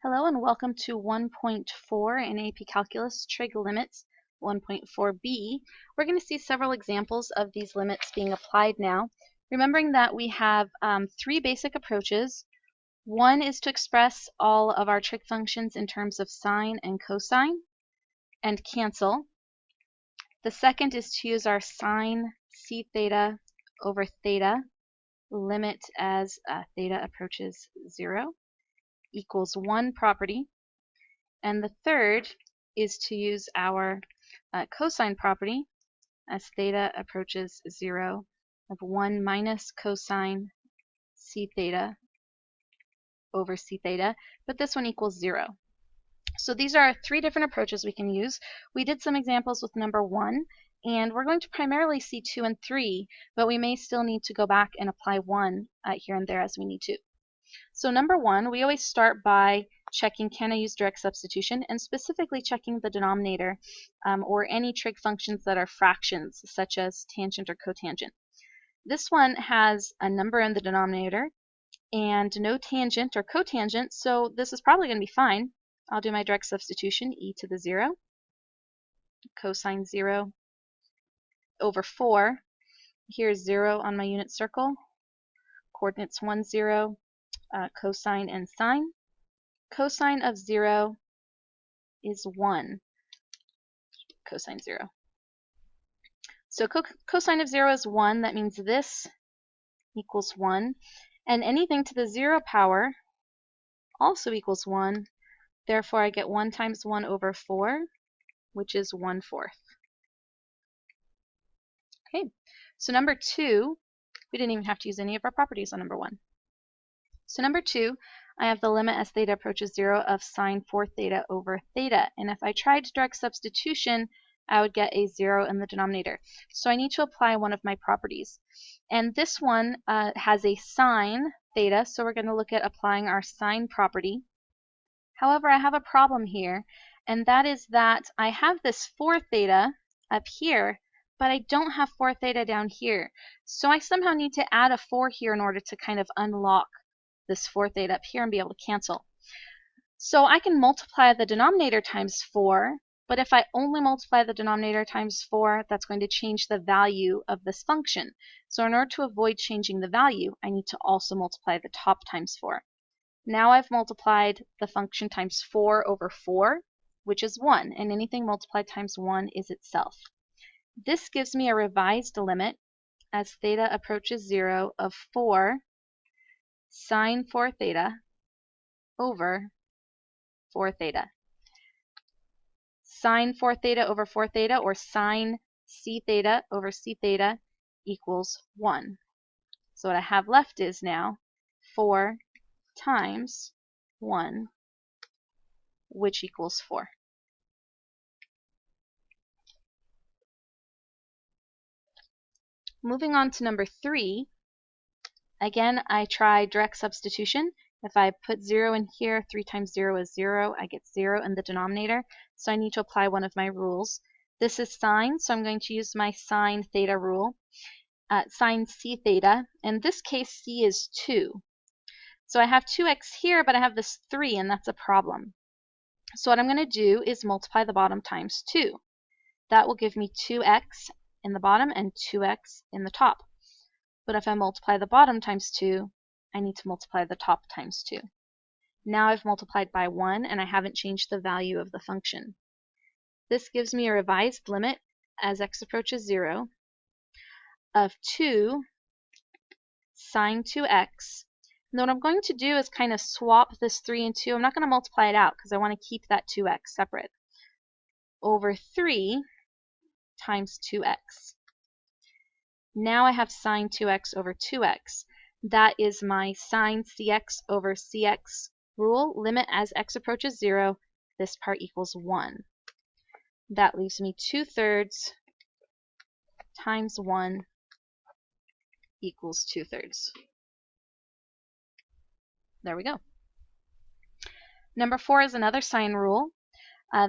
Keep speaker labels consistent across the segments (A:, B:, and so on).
A: Hello and welcome to 1.4 in AP Calculus, Trig Limits 1.4b. We're going to see several examples of these limits being applied now. Remembering that we have three basic approaches. One is to express all of our trig functions in terms of sine and cosine and cancel. The second is to use our sine c theta over theta limit as theta approaches 0 equals 1 property. And the third is to use our cosine property as theta approaches 0 of 1 minus cosine c theta over c theta, but this one equals 0. So these are three different approaches we can use. We did some examples with number 1, and we're going to primarily see 2 and 3, but we may still need to go back and apply 1 here and there as we need to. So number 1, we always start by checking can I use direct substitution, and specifically checking the denominator or any trig functions that are fractions such as tangent or cotangent. This one has a number in the denominator and no tangent or cotangent, so this is probably going to be fine. I'll do my direct substitution, e to the 0, cosine 0 over 4. Here's 0 on my unit circle, coordinates 1, 0, cosine and sine. Cosine of 0 is 1, cosine 0. So cosine of 0 is 1. That means this equals 1. And anything to the 0 power also equals 1. Therefore, I get 1 times 1 over 4, which is 1/4. Okay, so number 2, we didn't even have to use any of our properties on number 1. So number 2, I have the limit as theta approaches 0 of sine 4 theta over theta. And if I tried direct substitution, I would get a 0 in the denominator. So I need to apply one of my properties. And this one has a sine theta, so we're going to look at applying our sine property. However, I have a problem here, and that is that I have this 4 theta up here, but I don't have 4 theta down here. So I somehow need to add a 4 here in order to kind of unlock this 4 theta up here and be able to cancel. So I can multiply the denominator times 4, but if I only multiply the denominator times 4, that's going to change the value of this function. So in order to avoid changing the value, I need to also multiply the top times 4. Now I've multiplied the function times 4 over 4, which is 1, and anything multiplied times 1 is itself. This gives me a revised limit as theta approaches 0 of 4 sine 4 theta over 4 theta. Sine 4 theta over 4 theta, or sine c theta over c theta, equals 1. So what I have left is now 4 times 1, which equals 4. Moving on to number 3, again, I try direct substitution. If I put 0 in here, 3 times 0 is 0. I get 0 in the denominator, so I need to apply one of my rules. This is sine, so I'm going to use my sine theta rule. Sine c theta. In this case, c is 2. So I have 2x here, but I have this 3, and that's a problem. So what I'm going to do is multiply the bottom times 2. That will give me 2x in the bottom and 2x in the top. But if I multiply the bottom times 2, I need to multiply the top times 2. Now I've multiplied by 1, and I haven't changed the value of the function. This gives me a revised limit as x approaches 0 of 2 sine 2x. And what I'm going to do is kind of swap this 3 and 2. I'm not going to multiply it out because I want to keep that 2x separate. Over 3 times 2x. Now I have sine 2x over 2x. That is my sine cx over cx rule. Limit as x approaches 0. This part equals 1. That leaves me 2/3 times 1 equals 2/3. There we go. Number 4 is another sine rule.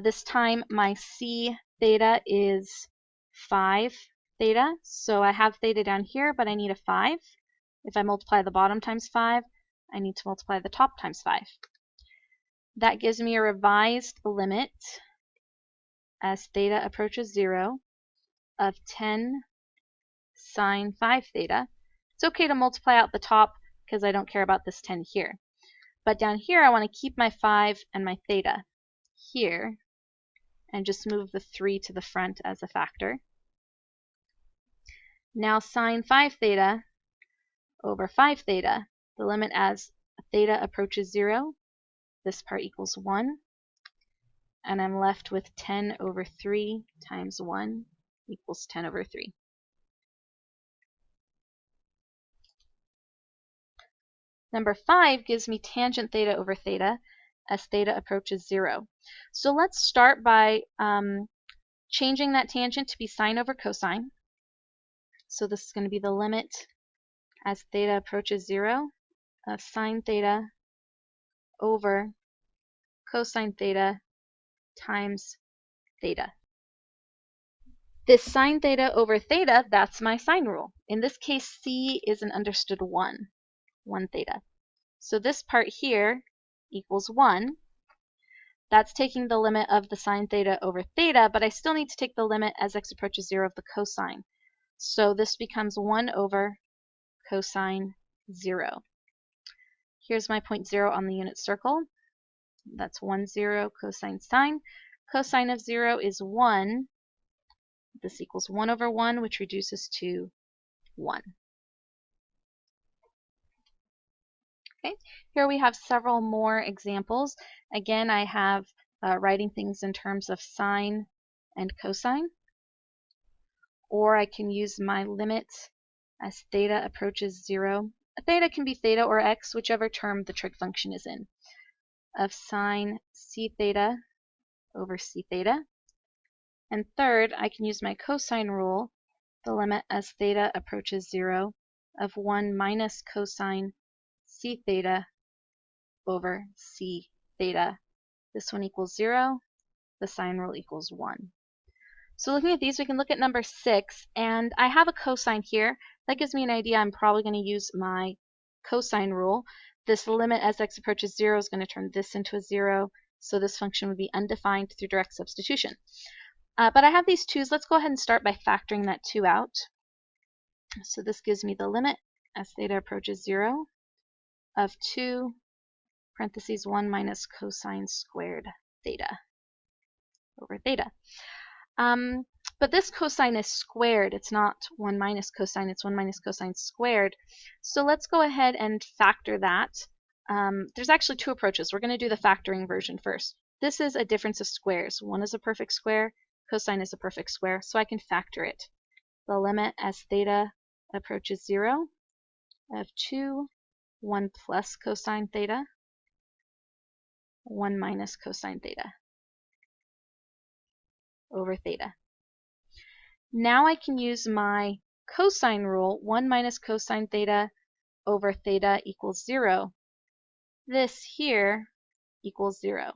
A: This time my c theta is 5 theta. So I have theta down here, but I need a 5. If I multiply the bottom times 5, I need to multiply the top times 5. That gives me a revised limit as theta approaches 0 of 10 sine 5 theta. It's okay to multiply out the top because I don't care about this 10 here. But down here I want to keep my 5 and my theta here and just move the 3 to the front as a factor. Now sine 5 theta over 5 theta, the limit as theta approaches 0, this part equals 1, and I'm left with 10 over 3 times 1 equals 10 over 3. Number 5 gives me tangent theta over theta as theta approaches 0. So let's start by changing that tangent to be sine over cosine. So this is going to be the limit as theta approaches 0 of sine theta over cosine theta times theta. This sine theta over theta, that's my sine rule. In this case, c is an understood 1 theta. So this part here equals 1. That's taking the limit of the sine theta over theta, but I still need to take the limit as x approaches 0 of the cosine. So this becomes 1 over cosine 0. Here's my point 0 on the unit circle. That's 1, 0 cosine sine. Cosine of 0 is 1. This equals 1 over 1, which reduces to 1. Okay, here we have several more examples. Again, I have writing things in terms of sine and cosine, or I can use my limit as theta approaches 0. Theta can be theta or x, whichever term the trig function is in, of sine c theta over c theta. And third, I can use my cosine rule, the limit as theta approaches 0 of 1 minus cosine c theta over c theta. This one equals 0. The sine rule equals 1. So looking at these, we can look at number 6, and I have a cosine here. That gives me an idea I'm probably going to use my cosine rule. This limit as x approaches 0 is going to turn this into a 0, so this function would be undefined through direct substitution. But I have these 2's. Let's go ahead and start by factoring that 2 out. So this gives me the limit as theta approaches 0 of 2 parentheses 1 minus cosine squared theta over theta. But this cosine is squared. It's not 1 minus cosine. It's 1 minus cosine squared. So let's go ahead and factor that. There's actually 2 approaches. We're going to do the factoring version first. This is a difference of squares. 1 is a perfect square. Cosine is a perfect square. So I can factor it. The limit as theta approaches 0 of 2, 1 plus cosine theta, 1 minus cosine theta over theta. Now I can use my cosine rule, 1 minus cosine theta over theta equals 0. This here equals 0.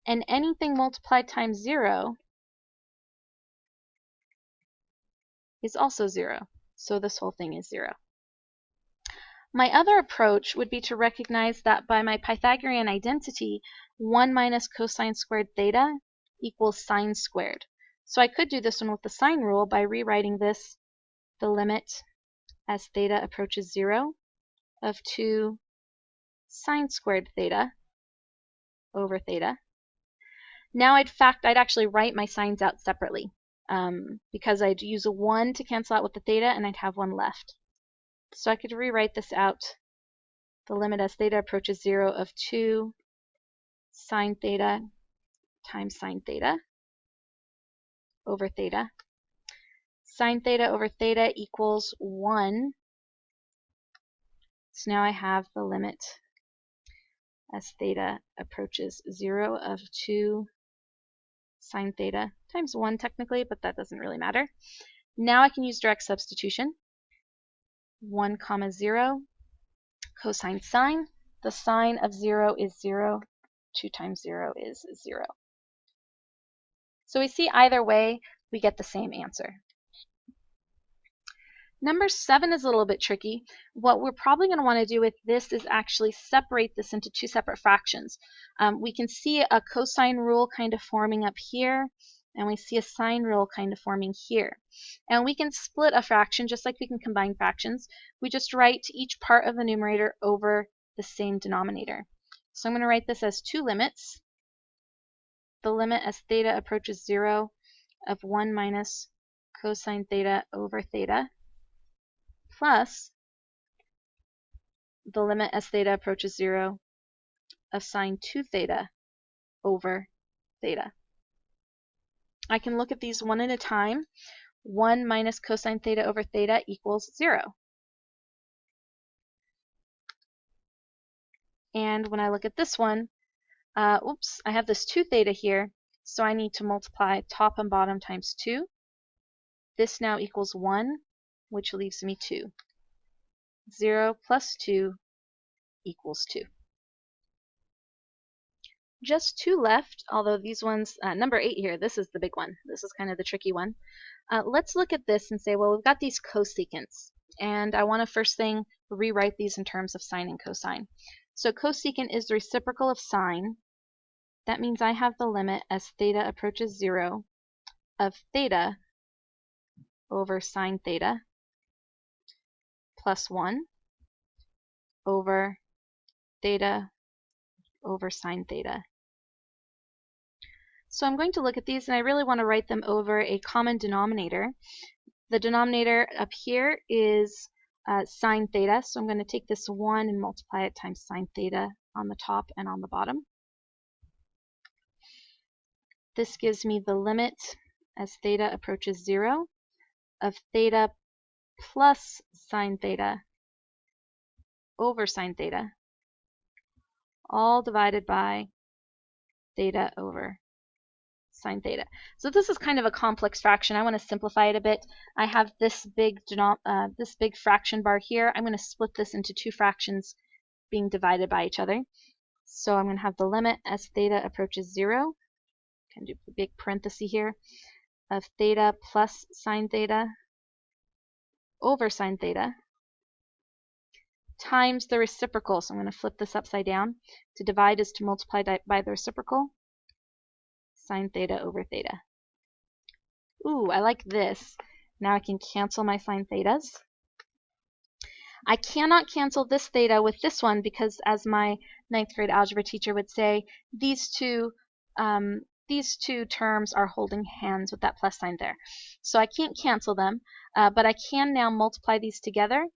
A: And anything multiplied times 0 is also 0. So this whole thing is 0. My other approach would be to recognize that by my Pythagorean identity, 1 minus cosine squared theta equals sine squared. So I could do this one with the sine rule by rewriting this, the limit as theta approaches 0 of 2 sine squared theta over theta. Now I'd actually write my sines out separately because I'd use a 1 to cancel out with the theta and I'd have 1 left. So I could rewrite this out, the limit as theta approaches 0 of 2 sine theta times sine theta over theta. Sine theta over theta equals 1. So now I have the limit as theta approaches 0 of 2 sine theta times 1 technically, but that doesn't really matter. Now I can use direct substitution. 1 comma 0 cosine sine. The sine of 0 is 0. 2 times 0 is 0. So we see either way we get the same answer. Number 7 is a little bit tricky. What we're probably going to want to do with this is actually separate this into two separate fractions. We can see a cosine rule kind of forming up here, and we see a sine rule kind of forming here. And we can split a fraction just like we can combine fractions. We just write each part of the numerator over the same denominator. So I'm going to write this as two limits. The limit as theta approaches 0 of 1 minus cosine theta over theta, plus the limit as theta approaches 0 of sine 2 theta over theta. I can look at these one at a time. 1 minus cosine theta over theta equals 0. And when I look at this one, I have this 2 theta here, so I need to multiply top and bottom times 2. This now equals 1, which leaves me 2. 0 plus 2 equals 2. Just 2 left, although these ones, number 8 here, this is the big one. This is kind of the tricky one. Let's look at this and say, well, we've got these cosecants, and I want to first thing rewrite these in terms of sine and cosine. So cosecant is the reciprocal of sine. That means I have the limit as theta approaches 0 of theta over sine theta plus 1 over theta over sine theta. So I'm going to look at these, and I really want to write them over a common denominator. The denominator up here is sine theta, so I'm going to take this 1 and multiply it times sine theta on the top and on the bottom. This gives me the limit as theta approaches 0 of theta plus sine theta over sine theta, all divided by theta over sine theta. So this is kind of a complex fraction. I want to simplify it a bit. I have this big fraction bar here. I'm going to split this into two fractions being divided by each other. So I'm going to have the limit as theta approaches 0. Can do a big parenthesis here of theta plus sine theta over sine theta times the reciprocal. So I'm going to flip this upside down. To divide is to multiply by the reciprocal. Sine theta over theta. Ooh, I like this. Now I can cancel my sine thetas. I cannot cancel this theta with this one because, as my 9th grade algebra teacher would say, these two terms are holding hands with that plus sign there. So I can't cancel them, but I can now multiply these together.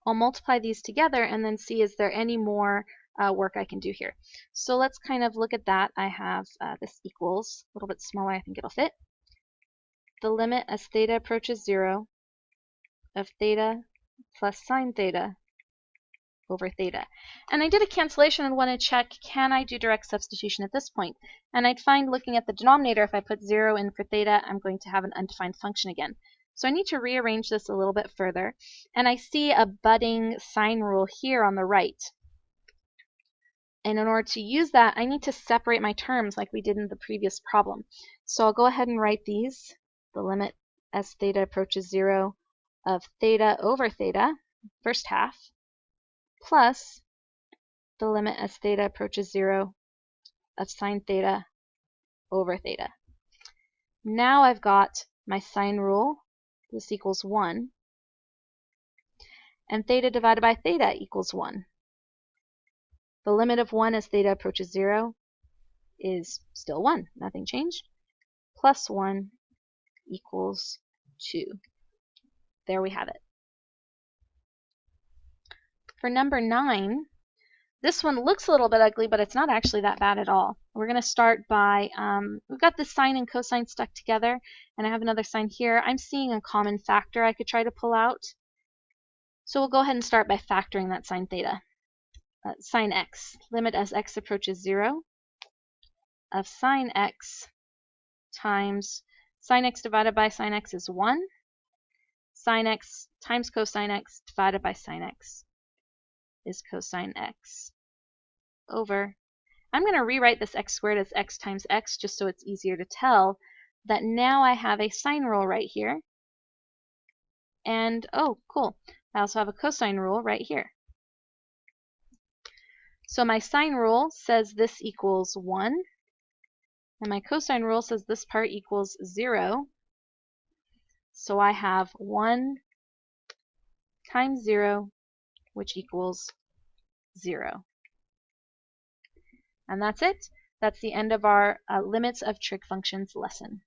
A: I'll multiply these together and then see is there any more work I can do here. So let's kind of look at that. I have this equals, a little bit smaller, I think it'll fit. The limit as theta approaches 0 of theta plus sine theta over theta. And I did a cancellation and want to check, can I do direct substitution at this point? And I'd find, looking at the denominator, if I put 0 in for theta, I'm going to have an undefined function again. So I need to rearrange this a little bit further. And I see a budding sine rule here on the right. And in order to use that, I need to separate my terms like we did in the previous problem. So I'll go ahead and write these. The limit as theta approaches 0 of theta over theta, first half, plus the limit as theta approaches 0 of sine theta over theta. Now I've got my sine rule. This equals 1. And theta divided by theta equals 1. The limit of 1 as theta approaches 0 is still 1. Nothing changed. Plus 1 equals 2. There we have it. For number 9, this one looks a little bit ugly, but it's not actually that bad at all. We're going to start by, we've got the sine and cosine stuck together, and I have another sign here. I'm seeing a common factor I could try to pull out. So we'll go ahead and start by factoring that sine theta. Sine x, limit as x approaches 0 of sine x times sine x divided by sine x is 1. Sine x times cosine x divided by sine x is cosine x over. I'm going to rewrite this x squared as x times x just so it's easier to tell that now I have a sine rule right here. And oh, cool. I also have a cosine rule right here. So my sine rule says this equals 1, and my cosine rule says this part equals 0. So I have 1 times 0, which equals 0. And that's it. That's the end of our limits of trig functions lesson.